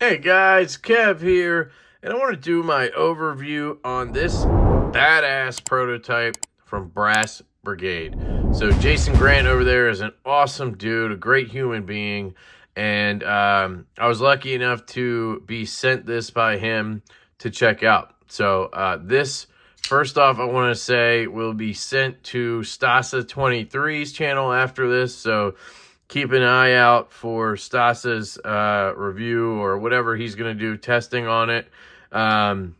Hey guys, Kev here, and I want to do my overview on this badass prototype from Brass Brigade. So Jason Grant over there is an awesome dude, a great human being, and I was lucky enough to be sent this by him to check out. So this, first off, I want to say will be sent to Stasa23's channel after this, so keep an eye out for Stasa's review or whatever he's going to do, testing on it. So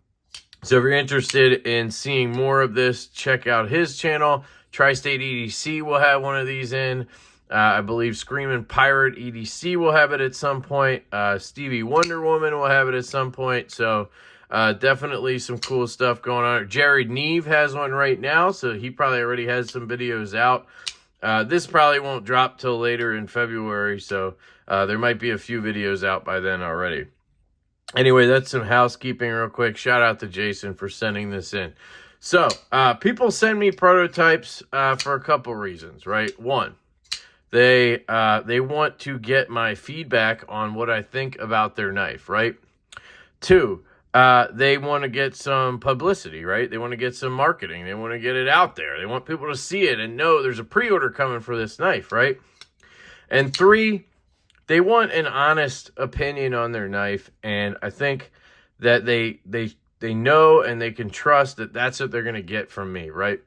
if you're interested in seeing more of this, check out his channel. Tri-State EDC will have one of these in. I believe Screamin' Pirate EDC will have it at some point. Stevie Wonder Woman will have it at some point. So definitely some cool stuff going on. Jared Neve has one right now, so he probably already has some videos out. This probably won't drop till later in February, so there might be a few videos out by then already. Anyway, that's some housekeeping real quick. Shout out to Jason for sending this in. So, people send me prototypes for a couple reasons, right? One, they want to get my feedback on what I think about their knife, right? Two, they want to get some publicity, right? They want to get some marketing. They want to get it out there. They want people to see it and know there's a pre-order coming for this knife, right? And three, they want an honest opinion on their knife, and I think that they know and they can trust that that's what they're going to get from me, right?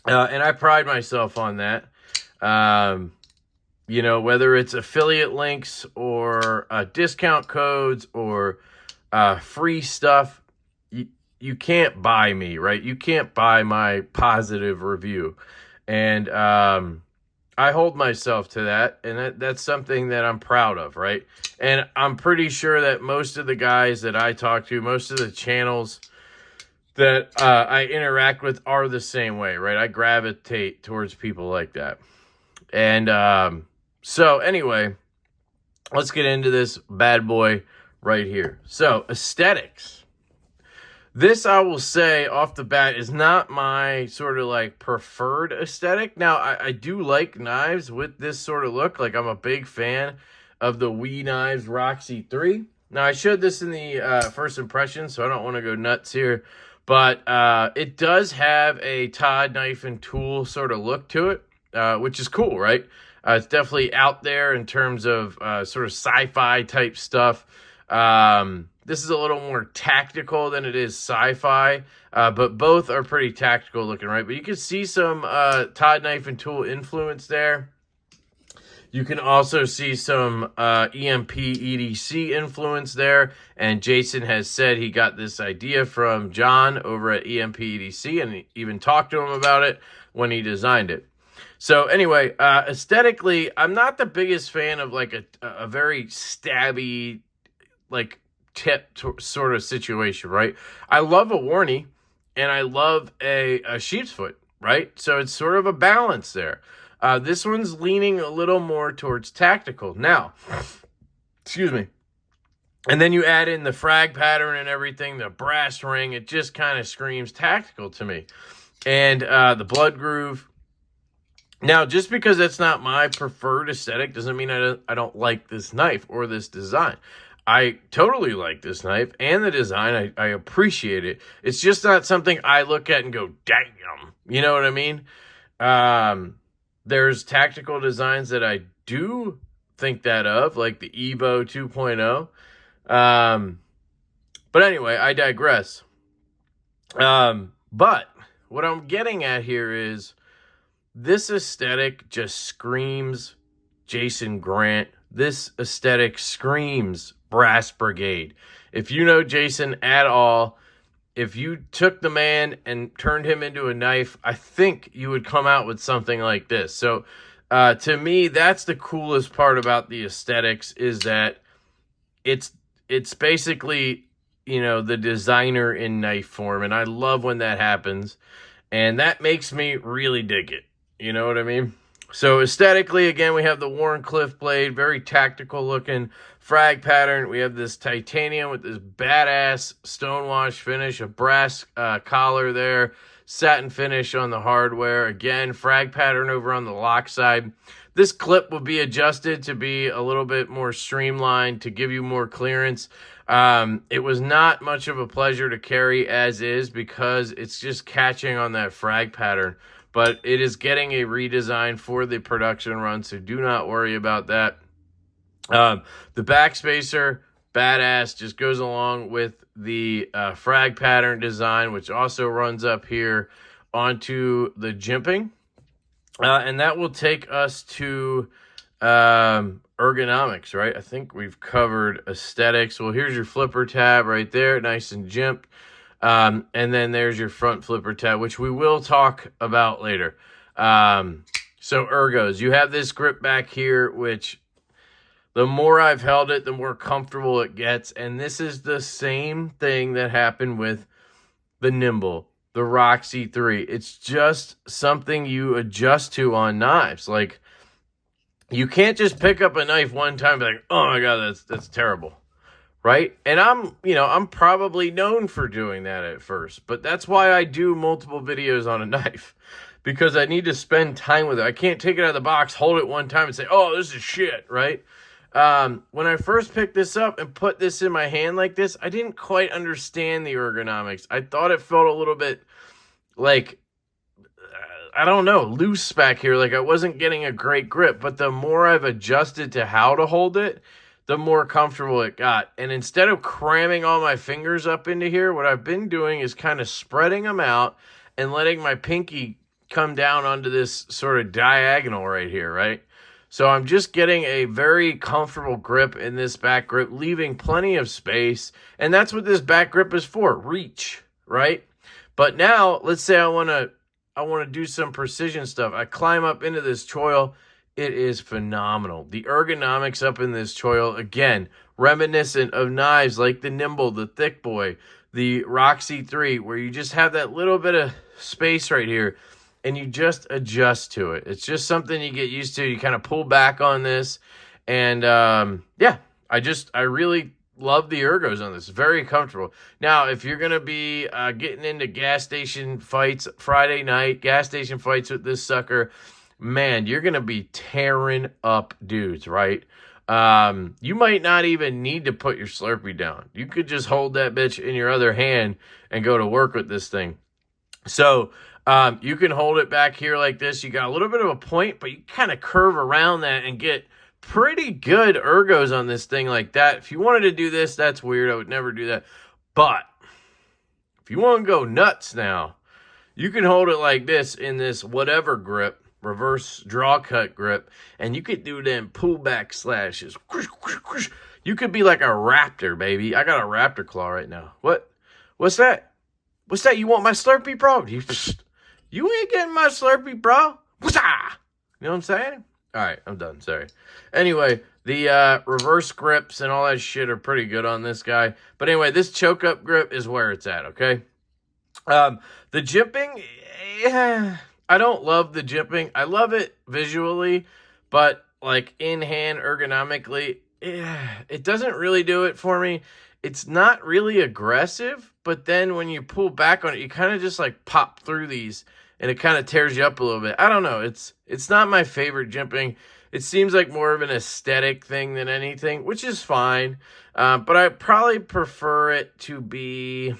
And I pride myself on that. You know, whether it's affiliate links or discount codes or free stuff, you can't buy me, right? You can't buy my positive review. And I hold myself to that, and that's something that I'm proud of, right? And I'm pretty sure that most of the guys that I talk to, most of the channels that I interact with are the same way, right? I gravitate towards people like that. And so anyway, let's get into this bad boy right here. So, aesthetics. This, I will say off the bat, is not my sort of like preferred aesthetic. Now, I do like knives with this sort of look. Like, I'm a big fan of the WE Knives Roxy 3. Now, I showed this in the first impression, so I don't want to go nuts here. But it does have a Todd knife and tool sort of look to it, which is cool, right? It's definitely out there in terms of sort of sci-fi type stuff. This is a little more tactical than it is sci-fi, but both are pretty tactical looking, right? But you can see some Todd knife and tool influence there. You can also see some EMPEDC influence there, and Jason has said he got this idea from John over at EMPEDC, and he even talked to him about it when he designed it. So anyway, aesthetically, I'm not the biggest fan of like a very stabby, like tip sort of situation, right? I love a Warney and I love a sheep's foot, right? So it's sort of a balance there. This one's leaning a little more towards tactical. Now, excuse me. And then you add in the frag pattern and everything, the brass ring, it just kind of screams tactical to me. And the blood groove. Now, just because that's not my preferred aesthetic doesn't mean I don't like this knife or this design. I totally like this knife and the design. I appreciate it. It's just not something I look at and go, damn. You know what I mean? There's tactical designs that I do think that of, like the Evo 2.0. But anyway, I digress. But what I'm getting at here is this aesthetic just screams Jason Grant. This aesthetic screams Brass Brigade. If you know Jason at all, if you took the man and turned him into a knife, I think you would come out with something like this. So to me, that's the coolest part about the aesthetics, is that it's basically, you know, the designer in knife form. And I love when that happens. And that makes me really dig it. You know what I mean? So aesthetically, again, we have the Wharncliffe blade, very tactical looking frag pattern. We have this titanium with this badass stonewash finish, a brass collar there, satin finish on the hardware. Again, frag pattern over on the lock side. This clip will be adjusted to be a little bit more streamlined to give you more clearance. It was not much of a pleasure to carry as is because it's just catching on that frag pattern. But it is getting a redesign for the production run, so do not worry about that. The backspacer, badass, just goes along with the frag pattern design, which also runs up here onto the jimping. And that will take us to ergonomics, right? I think we've covered aesthetics. Well, here's your flipper tab right there, nice and jimped. And then there's your front flipper tab, which we will talk about later. So ergos, you have this grip back here, which the more I've held it, the more comfortable it gets. And this is the same thing that happened with the Nymble, the Roxy 3. It's just something you adjust to on knives. Like, you can't just pick up a knife one time and be like, oh my God, that's terrible. Right? And I'm probably known for doing that at first, but that's why I do multiple videos on a knife, because I need to spend time with it. I can't take it out of the box, hold it one time and say, oh, this is shit, right? When I first picked this up and put this in my hand like this, I didn't quite understand the ergonomics. I thought it felt a little bit like, I don't know, loose back here. Like I wasn't getting a great grip, but the more I've adjusted to how to hold it, the more comfortable it got. And instead of cramming all my fingers up into here, what I've been doing is kind of spreading them out and letting my pinky come down onto this sort of diagonal right here, right? So I'm just getting a very comfortable grip in this back grip, leaving plenty of space. And that's what this back grip is for, reach, right? But now, let's say I want to do some precision stuff. I climb up into this choil. It is phenomenal. The ergonomics up in this choil, again, reminiscent of knives like the Nymble, the Thick Boy, the Roxy 3, where you just have that little bit of space right here, and you just adjust to it. It's just something you get used to. You kind of pull back on this. And yeah, I really love the ergos on this. Very comfortable. Now, if you're going to be getting into gas station fights Friday night, gas station fights with this sucker, man, you're going to be tearing up dudes, right? You might not even need to put your Slurpee down. You could just hold that bitch in your other hand and go to work with this thing. So, you can hold it back here like this. You got a little bit of a point, but you kind of curve around that and get pretty good ergos on this thing like that. If you wanted to do this, that's weird. I would never do that. But if you want to go nuts now, you can hold it like this in this whatever grip, reverse draw cut grip, and you could do them pullback slashes. You could be like a raptor, baby. I got a raptor claw right now. What's that? What's that? You want my Slurpee, bro? You ain't getting my Slurpee, bro. What's that? You know what I'm saying? All right, I'm done. Sorry. Anyway, the reverse grips and all that shit are pretty good on this guy. But anyway, this choke up grip is where it's at, okay? The jimping, yeah, I don't love the jimping. I love it visually, but like in hand ergonomically, it doesn't really do it for me. It's not really aggressive, but then when you pull back on it, you kind of just like pop through these and it kind of tears you up a little bit. I don't know. It's not my favorite jimping. It seems like more of an aesthetic thing than anything, which is fine. But I probably prefer it to be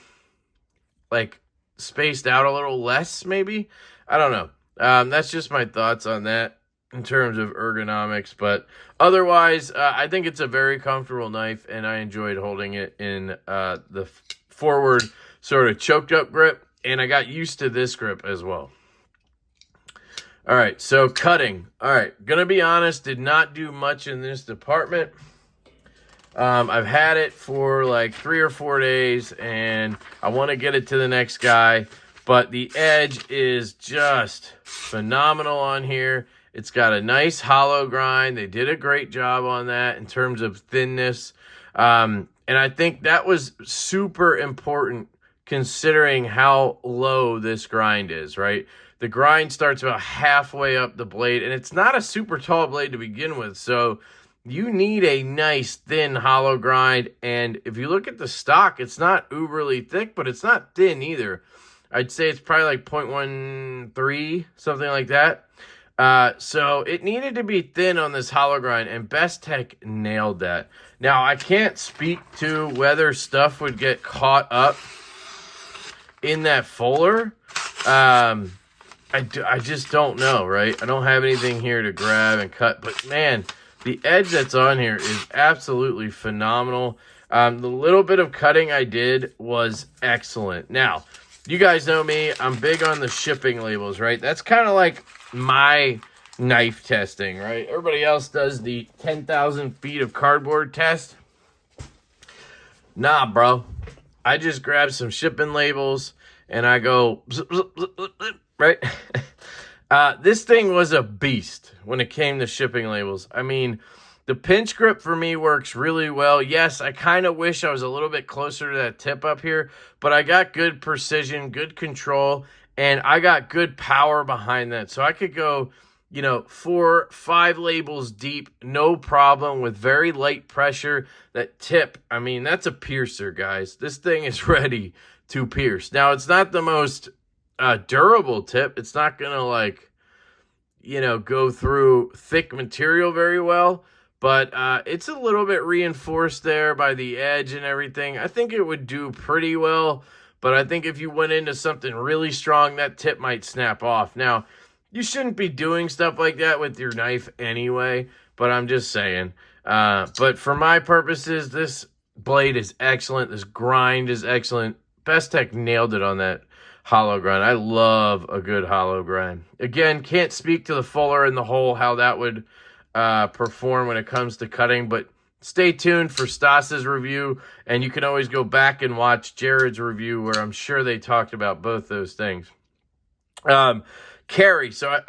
like spaced out a little less, maybe. I don't know. That's just my thoughts on that in terms of ergonomics. But otherwise, I think it's a very comfortable knife, and I enjoyed holding it in the forward sort of choked up grip. And I got used to this grip as well. All right, so cutting. All right, gonna be honest, did not do much in this department. I've had it for like 3 or 4 days, and I want to get it to the next guy. But the edge is just phenomenal on here. It's got a nice hollow grind. They did a great job on that in terms of thinness. And I think that was super important considering how low this grind is, right? The grind starts about halfway up the blade, and it's not a super tall blade to begin with, so you need a nice thin hollow grind. And if you look at the stock, it's not uberly thick, but it's not thin either. I'd say it's probably like 0.13, something like that. So it needed to be thin on this hollow grind, and Bestech nailed that. Now, I can't speak to whether stuff would get caught up in that fuller. I just don't know, right? I don't have anything here to grab and cut, but man, the edge that's on here is absolutely phenomenal. The little bit of cutting I did was excellent. Now, you guys know me. I'm big on the shipping labels, right? That's kind of like my knife testing, right? Everybody else does the 10,000 feet of cardboard test. Nah, bro. I just grab some shipping labels and I go, zip, zip, zip, zip, zip, right? This thing was a beast when it came to shipping labels. I mean, the pinch grip for me works really well. Yes, I kind of wish I was a little bit closer to that tip up here, but I got good precision, good control, and I got good power behind that. So I could go, 4, 5 labels deep, no problem, with very light pressure. That tip, I mean, that's a piercer, guys. This thing is ready to pierce. Now, it's not the most durable tip. It's not going to, go through thick material very well. But it's a little bit reinforced there by the edge and everything. I think it would do pretty well. But I think if you went into something really strong, that tip might snap off. Now, you shouldn't be doing stuff like that with your knife anyway. But I'm just saying. But for my purposes, this blade is excellent. This grind is excellent. Bestech nailed it on that hollow grind. I love a good hollow grind. Again, can't speak to the fuller and the hole, how that would perform when it comes to cutting, but stay tuned for Stas's review, and you can always go back and watch Jared's review where I'm sure they talked about both those things. Carry. So,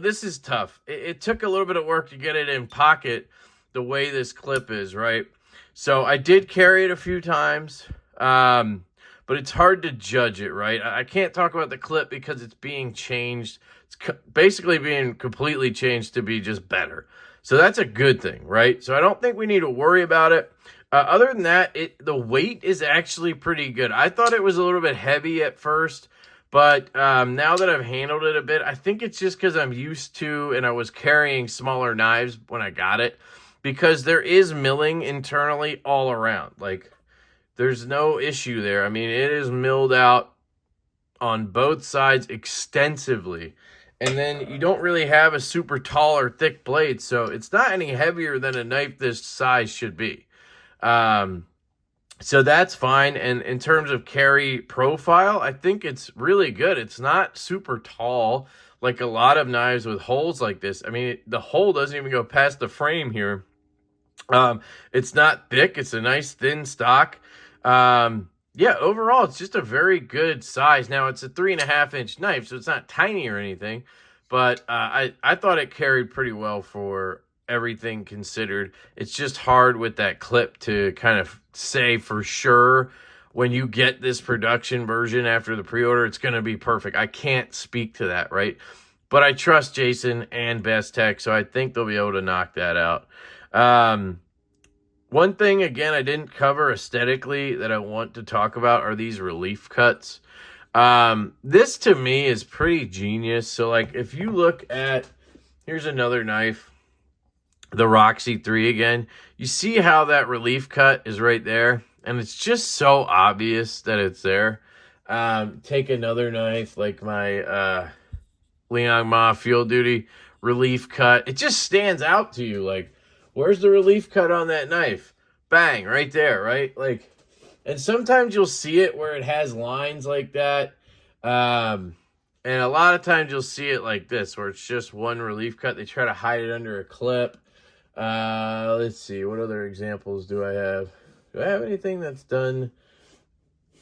this is tough. It took a little bit of work to get it in pocket the way this clip is, right? So I did carry it a few times, but it's hard to judge it, right? I can't talk about the clip because it's being changed. It's basically being completely changed to be just better. So that's a good thing, right? So I don't think we need to worry about it. Other than that, the weight is actually pretty good. I thought it was a little bit heavy at first, but now that I've handled it a bit, I think it's just because I'm used to, and I was carrying smaller knives when I got it, because there is milling internally all around. Like, there's no issue there. I mean, it is milled out on both sides extensively. And then you don't really have a super tall or thick blade, so it's not any heavier than a knife this size should be. So that's fine. And in terms of carry profile, I think it's really good. It's not super tall like a lot of knives with holes like this. I mean, the hole doesn't even go past the frame here. It's not thick. It's a nice thin stock. Yeah, overall, it's just a very good size. Now, it's a 3.5-inch knife, so it's not tiny or anything, but I thought it carried pretty well for everything considered. It's just hard with that clip to kind of say for sure when you get this production version after the pre-order, it's going to be perfect. I can't speak to that, right? But I trust Jason and Bestech, so I think they'll be able to knock that out. One thing, again, I didn't cover aesthetically that I want to talk about are these relief cuts. This, to me, is pretty genius. So, like, if you look at, here's another knife, the Roxy 3 again. You see how that relief cut is right there? And it's just so obvious that it's there. Take another knife, like my Liang Ma Field Duty relief cut. It just stands out to you, like, where's the relief cut on that knife? Bang, right there, right? Like, and sometimes you'll see it where it has lines like that. And a lot of times you'll see it like this, where it's just one relief cut. They try to hide it under a clip. Let's see, what other examples do I have? Do I have anything that's done?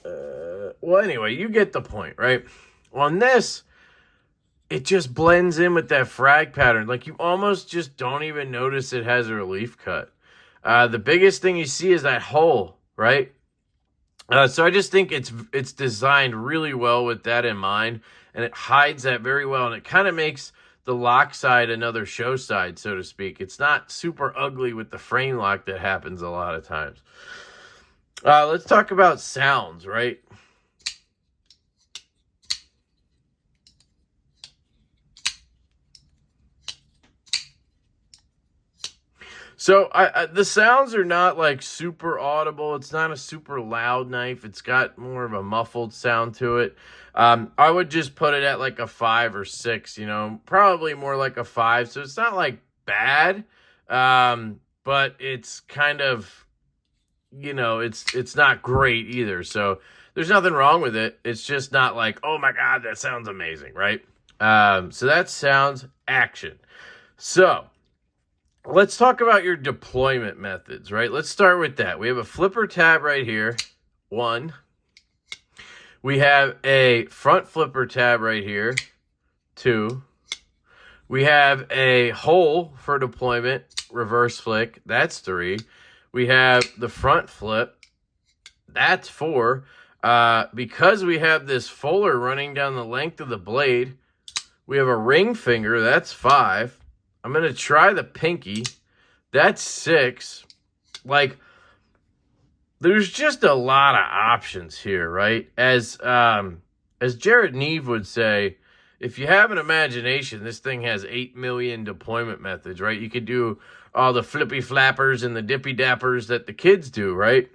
Well, anyway, you get the point, right? On this, it just blends in with that frag pattern. Like, you almost just don't even notice it has a relief cut. The biggest thing you see is that hole, right? So I just think it's designed really well with that in mind, and it hides that very well, and it kind of makes the lock side another show side, so to speak. It's not super ugly with the frame lock that happens a lot of times. Let's talk about sounds, right? So the sounds are not like super audible. It's not a super loud knife. It's got more of a muffled sound to it. I would just put it at like a 5 or 6, you know, probably more like a 5. So it's not like bad, but it's kind of, you know, it's not great either. So there's nothing wrong with it. It's just not like, oh my God, that sounds amazing, right? So that sounds action. So let's talk about your deployment methods, right? Let's start with that. We have a flipper tab right here, 1. We have a front flipper tab right here, 2. We have a hole for deployment, reverse flick, that's 3. We have the front flip, that's 4. Because we have this fuller running down the length of the blade, we have a ring finger, that's 5. I'm going to try the pinky, that's 6. Like, there's just a lot of options here, right? As Jared Neve would say, if you have an imagination, this thing has 8 million deployment methods, right? You could do all the flippy flappers and the dippy dappers that the kids do, right?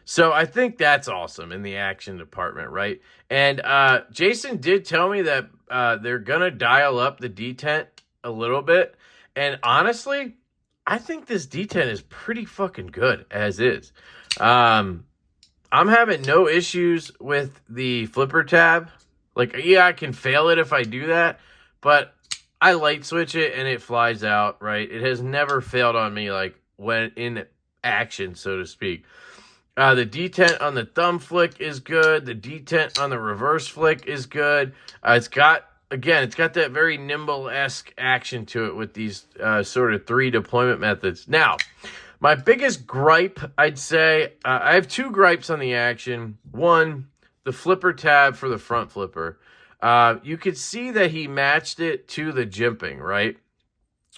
So I think that's awesome in the action department, right? And Jason did tell me that they're going to dial up the detent a little bit. And honestly, I think this detent is pretty fucking good as is. I'm having no issues with the flipper tab. Like, yeah, I can fail it if I do that, but I light switch it and it flies out, right? It has never failed on me, like, when in action, so to speak. The detent on the thumb flick is good. The detent on the reverse flick is good. It's got that very Nymble-esque action to it with these sort of 3 deployment methods. Now, my biggest gripe, I'd say, I have 2 gripes on the action. 1, the flipper tab for the front flipper. You could see that he matched it to the jimping, right?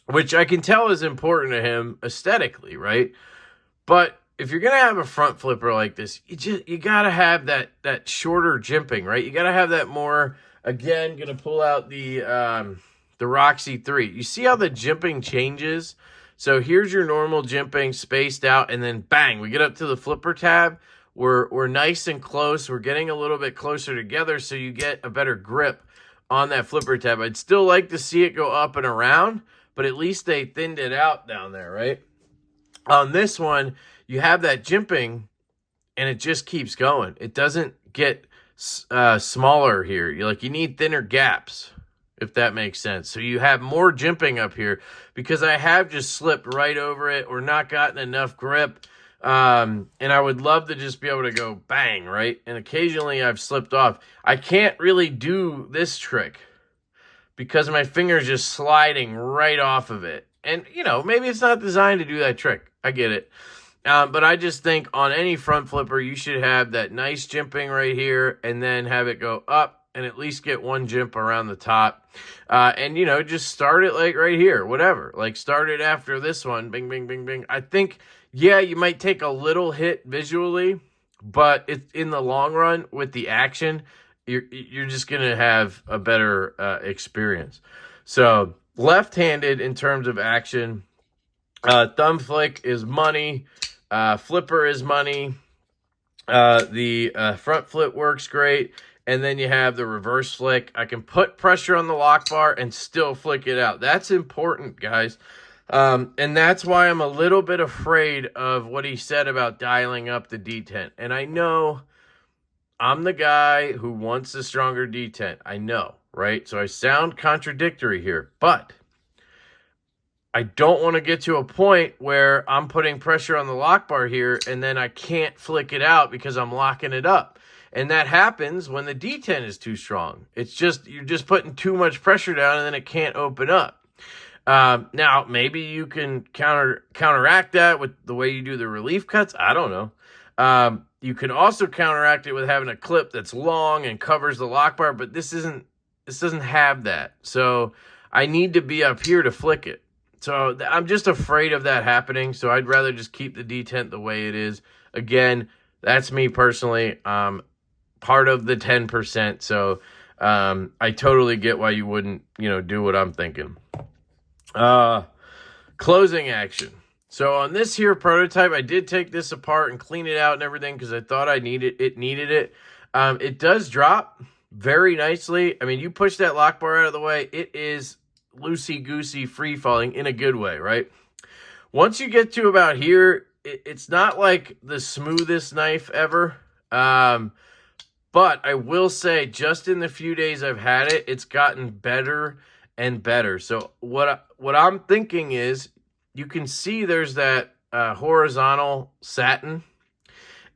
Which I can tell is important to him aesthetically, right? But if you're going to have a front flipper like this, you got to have that shorter jimping, right? You got to have that more. Again, going to pull out the Roxy 3. You see how the jimping changes? So here's your normal jimping spaced out, and then bang, we get up to the flipper tab. We're nice and close. We're getting a little bit closer together, so you get a better grip on that flipper tab. I'd still like to see it go up and around, but at least they thinned it out down there, right? On this one, you have that jimping, and it just keeps going. It doesn't get smaller here. You need thinner gaps, if that makes sense. So you have more jimping up here because I have just slipped right over it or not gotten enough grip. And I would love to just be able to go bang, right? And occasionally I've slipped off. I can't really do this trick because my finger's just sliding right off of it. And, you know, maybe it's not designed to do that trick. I get it. But I just think on any front flipper, you should have that nice jimping right here and then have it go up and at least get 1 jimp around the top. And, you know, just start it like right here, whatever. Like start it after this one, bing, bing, bing, bing. I think, yeah, you might take a little hit visually, but it's in the long run with the action, you're just going to have a better experience. So left-handed in terms of action, thumb flick is money. Flipper is money. The front flip works great. And then you have the reverse flick. I can put pressure on the lock bar and still flick it out. That's important, guys. And that's why I'm a little bit afraid of what he said about dialing up the detent. And I know I'm the guy who wants the stronger detent. I know, right? So I sound contradictory here. But I don't want to get to a point where I'm putting pressure on the lock bar here and then I can't flick it out because I'm locking it up. And that happens when the detent is too strong. It's just, you're just putting too much pressure down and then it can't open up. Now, maybe you can counteract that with the way you do the relief cuts. I don't know. You can also counteract it with having a clip that's long and covers the lock bar, but this doesn't have that. So I need to be up here to flick it. So I'm just afraid of that happening. So I'd rather just keep the detent the way it is. Again, that's me personally. Part of the 10%. So I totally get why you wouldn't, do what I'm thinking. Closing action. So on this here prototype, I did take this apart and clean it out and everything because I thought it needed it. It does drop very nicely. I mean, you push that lock bar out of the way, it is loosey-goosey free falling in a good way, right? Once you get to about here, it's not like the smoothest knife ever. But I will say, just in the few days I've had it, it's gotten better and better. So what I'm thinking is, you can see there's that horizontal satin,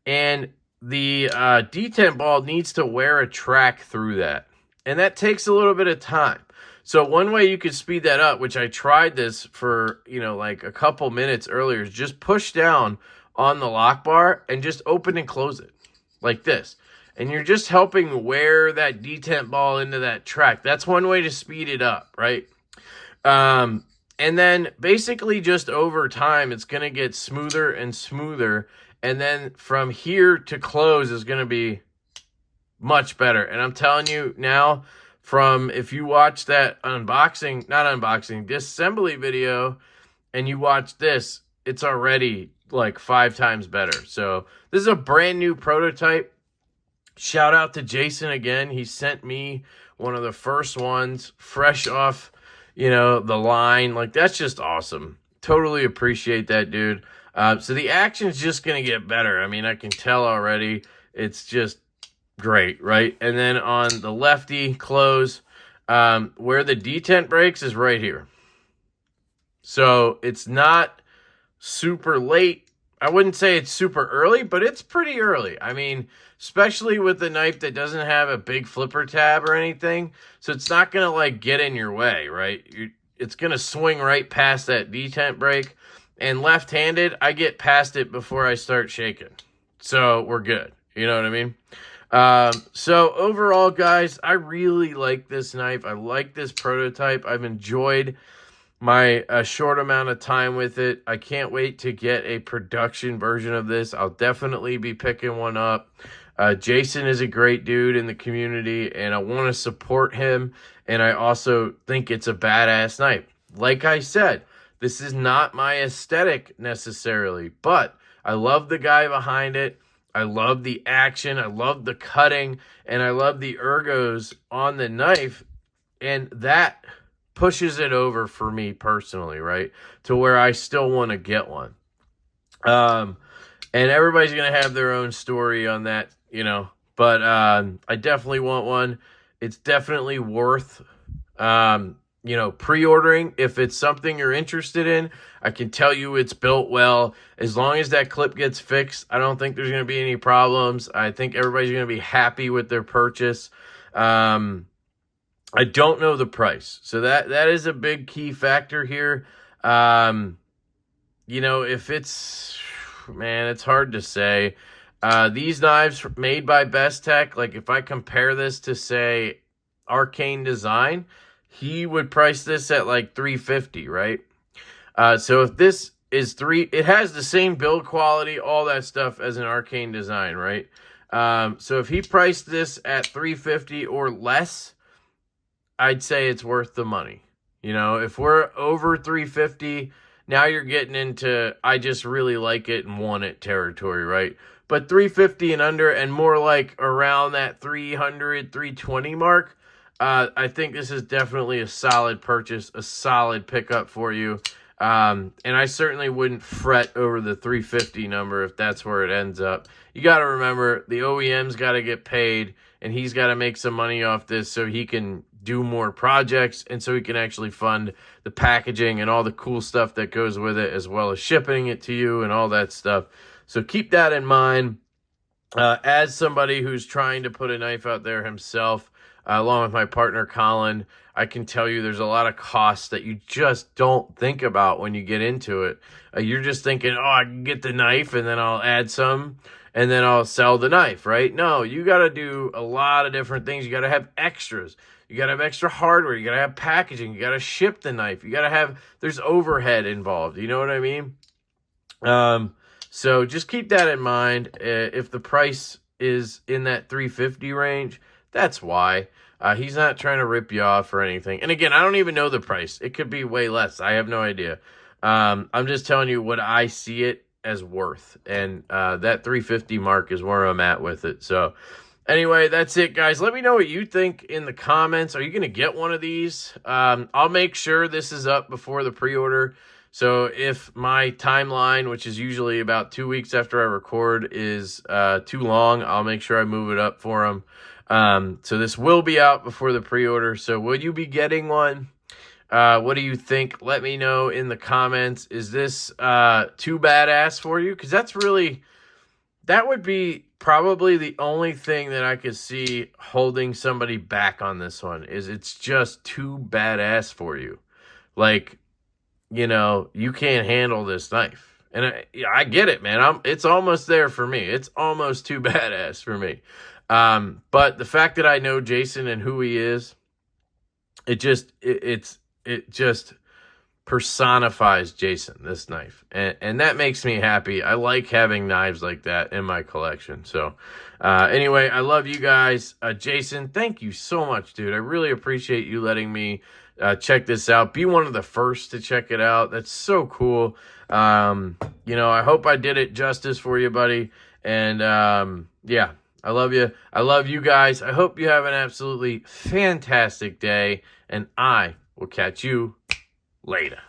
and the detent ball needs to wear a track through that. And that takes a little bit of time. So one way you could speed that up, which I tried this for, like a couple minutes earlier, is just push down on the lock bar and just open and close it like this. And you're just helping wear that detent ball into that track. That's one way to speed it up, right? And then basically just over time, it's going to get smoother and smoother. And then from here to close is going to be much better. And I'm telling you now, if you watch that disassembly video, and you watch this, it's already like 5 times better. So this is a brand new prototype. Shout out to Jason again. He sent me one of the first ones fresh off the line. Like, that's just awesome. Totally appreciate that, dude. So the action's just going to get better. I mean, I can tell already. It's just great, right? And then on the lefty close, where the detent breaks is right here. So it's not super late. I wouldn't say it's super early, but it's pretty early. I mean, especially with the knife that doesn't have a big flipper tab or anything. So it's not going to like get in your way, right? It's going to swing right past that detent break. And left-handed, I get past it before I start shaking. So we're good. You know what I mean? So overall, guys, I really like this knife. I like this prototype. I've enjoyed my short amount of time with it. I can't wait to get a production version of this. I'll definitely be picking one up. Jason is a great dude in the community, and I want to support him, and I also think it's a badass knife. Like I said, this is not my aesthetic necessarily, but I love the guy behind it. I love the action. I love the cutting, and I love the ergos on the knife, and that pushes it over for me personally, right? To where I still want to get one. And everybody's going to have their own story on that, but I definitely want one. It's definitely worth, pre-ordering. If it's something you're interested in, I can tell you it's built well. As long as that clip gets fixed, I don't think there's going to be any problems. I think everybody's going to be happy with their purchase. I don't know the price. So that is a big key factor here. If it's, it's hard to say. These knives made by Bestech, like if I compare this to, say, Arcane Design, he would price this at like $350, right? So if this is it has the same build quality, all that stuff as an Arcane Design, right? So if he priced this at $350 or less, I'd say it's worth the money. If we're over $350, now you're getting into I just really like it and want it territory, right? But $350 and under, and more like around that $300, $320 mark, I think this is definitely a solid purchase, a solid pickup for you. And I certainly wouldn't fret over the $350 number if that's where it ends up. You got to remember, the OEM's got to get paid, and he's got to make some money off this so he can do more projects, and so he can actually fund the packaging and all the cool stuff that goes with it, as well as shipping it to you and all that stuff. So keep that in mind. As somebody who's trying to put a knife out there himself, along with my partner Colin, I can tell you there's a lot of costs that you just don't think about when you get into it. You're just thinking, I can get the knife and then I'll add some and then I'll sell the knife, right? No, you got to do a lot of different things. You got to have extras. You got to have extra hardware. You got to have packaging. You got to ship the knife. You got to have, there's overhead involved. You know what I mean? So just keep that in mind. If the price is in that $350 range, that's why. He's not trying to rip you off or anything. And again, I don't even know the price. It could be way less. I have no idea. I'm just telling you what I see it as worth. And that 350 mark is where I'm at with it. So anyway, that's it, guys. Let me know what you think in the comments. Are you going to get one of these? I'll make sure this is up before the pre-order. So if my timeline, which is usually about 2 weeks after I record, is too long, I'll make sure I move it up for them. So this will be out before the pre-order. So will you be getting one? What do you think? Let me know in the comments. Is this too badass for you? Because that would be probably the only thing that I could see holding somebody back on this one, is it's just too badass for you. Like, you know, you can't handle this knife. And I get it, man. It's almost there for me. It's almost too badass for me. But the fact that I know Jason and who he is, it just personifies Jason, this knife. And that makes me happy. I like having knives like that in my collection. So anyway, I love you guys. Jason, thank you so much, dude. I really appreciate you letting me check this out. Be one of the first to check it out. That's so cool. You know, I hope I did it justice for you, buddy. And yeah, I love you. I love you guys. I hope you have an absolutely fantastic day. And I will catch you later.